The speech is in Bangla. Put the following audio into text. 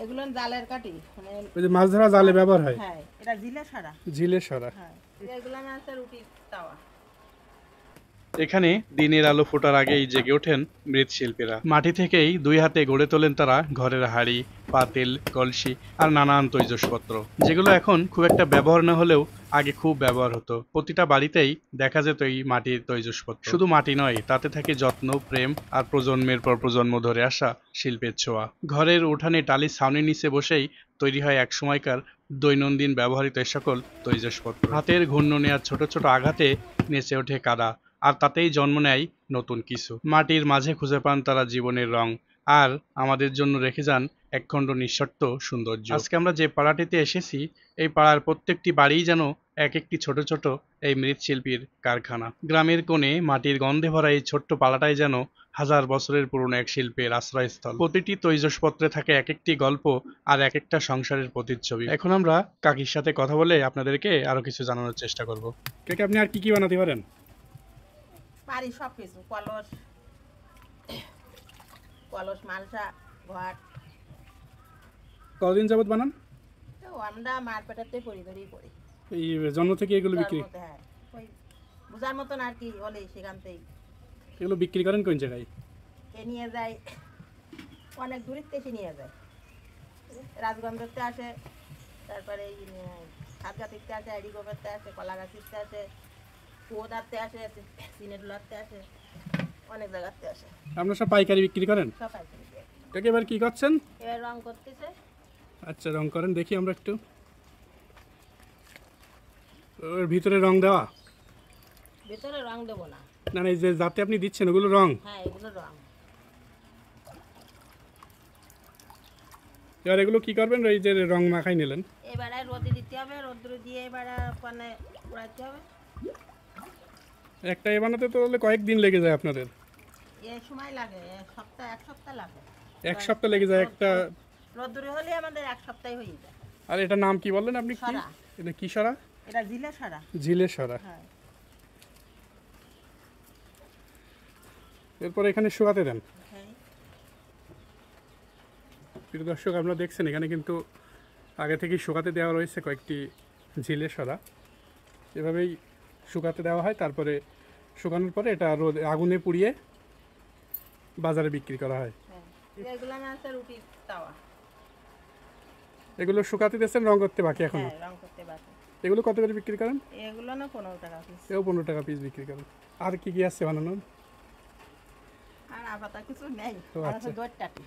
এগুলো জালের কাঠি, মানে ওই যে মাছ ধরা জালে ব্যবহার হয়। হ্যাঁ, এটা জিলের সরা। ঝিলের সরা। হ্যাঁ, এগুলো আছে রুটির তাওয়া। এখানে দিনের আলো ফোটার আগেই জেগে ওঠেন মৃৎশিল্পীরা। মাটি থেকেই দুই হাতে গড়ে তোলেন তারা ঘরের হাঁড়ি, পাতিল, কলসি আর নানান তৈজসপত্র, যেগুলো এখন খুব একটা ব্যবহার না হলেও আগে খুব ব্যবহার হতো। প্রতিটা বাড়িতেই দেখা যেত এই মাটির তৈজসপত্র। শুধু মাটি নয়, তাতে থাকে যত্ন, প্রেম আর প্রজন্মের পর প্রজন্ম ধরে আসা শিল্পের ছোঁয়া। ঘরের উঠানে টালির ছাউনির নিচে বসেই তৈরি হয় এক সময়কার দৈনন্দিন ব্যবহৃত এ সকল তৈজসপত্র। হাতের ঘূর্ণনে আর ছোট ছোট আঘাতে নেচে ওঠে কাদা, আর তাতেই জন্ম নেয় নতুন কিছু। মাটির মাঝে খুঁজে পান তারা জীবনের রং, আর আমাদের জন্য রেখে যান একখণ্ড নিঃশর্ত সৌন্দর্য। আজকে আমরা যে পাড়াটিতে এসেছি, এই পাড়ার প্রত্যেকটি বাড়িই যেন এক একটি ছোট ছোট এই মৃৎশিল্পীর কারখানা। গ্রামের কোণে মাটির গন্ধে ভরা এই ছোট্ট পাড়াটাই যেন হাজার বছরের পুরনো এক শিল্পের আশ্রয়স্থল। প্রতিটি তৈজসপত্রে থাকে এক একটি গল্প আর এক একটা সংসারের প্রতিচ্ছবি। এখন আমরা কাকির সাথে কথা বলে আপনাদেরকে আরো কিছু জানানোর চেষ্টা করব। কাকি, আপনি আর কি কি বানাতে পারেন? পারি সব কিছু, কলস, কলস, মালসা, ঘট। কতদিন যাবত বানান? তো আমরা মার পেটাতে পড়ি ধরেই পড়ি। এই জন্ম থেকে এগুলো বিক্রি? হ্যাঁ, ওই বোঝার মতন আর কি হলে সেখানতেই। এগুলো বিক্রি করেন কোন জায়গায়? এ নিয়ে যায় অনেক দূরের থেকে নিয়ে যায়, রাজগঞ্জতে আসে, তারপরে এই সাতগাতিতে আসে, আইডিগোপেরতে আসে, কলাগাছিতে আসে, কুয়োদারতে আসে, সিনেটুলারতে আসে, অনেক জায়গাতে আসে। আপনার সব পাইকারি বিক্রি করেন? সব পাইকারি দিয়ে। কাকি, এবার কি করছেন? এবার রং করতেছে। আচ্ছা, রং করেন দেখি আমরা একটু। ওর ভিতরে রং দেওয়া? ভেতরে রং দেবো না। না না, এই যে যাতে আপনি দিচ্ছেন ওগুলো রং? হ্যাঁ, এগুলো রং। এবার এগুলো কি করবেন? এই যে রং মাখাই নিলেন, এবারে রোদে দিতে হবে, রোদ্র দিয়ে এবারে মানে পোড়াতে হবে। একটা এ বানাতে তো তাহলে কয়েকদিন লেগে যায় আপনাদের? এ সময় লাগে, এক সপ্তাহ লাগে। এক সপ্তাহ লেগে যায় একটা? রোদ্দুরে হলে আমাদের এক সপ্তাহে হয়ে যায়। আর এটার নাম কি বললেন আপনি? কি সরা। এটা? কি সরা? এটা জিলে সরা। ঝিলের সরা। হ্যাঁ। এরপর এখানে শুকাতে দেন। হ্যাঁ। প্রিয় দর্শক, আপনারা দেখছেন এখানে কিন্তু আগে থেকেই শুকাতে দেওয়া রয়েছে কয়েকটি ঝিলের সরা। এভাবেই শুকাতে দেওয়া হয়, তারপরে শুকানোর পরে এটা আগুনে পুড়িয়ে বাজারে বিক্রি করা হয়। হ্যাঁ, এগুলো আছে রুটির তাওয়া। এগুলো শুকাতে দিয়েছেন, রং করতে বাকি এখনো? হ্যাঁ, রং করতে বাকি। এগুলো কত করে বিক্রি করেন? এগুলো না 15 টাকা পিস। এও 15 টাকা পিস বিক্রি করেন। আর কি কি আছে বানানোর? আর আপাতত কিছু নেই, ও আর আচ্ছা। আছে 2 টাকা।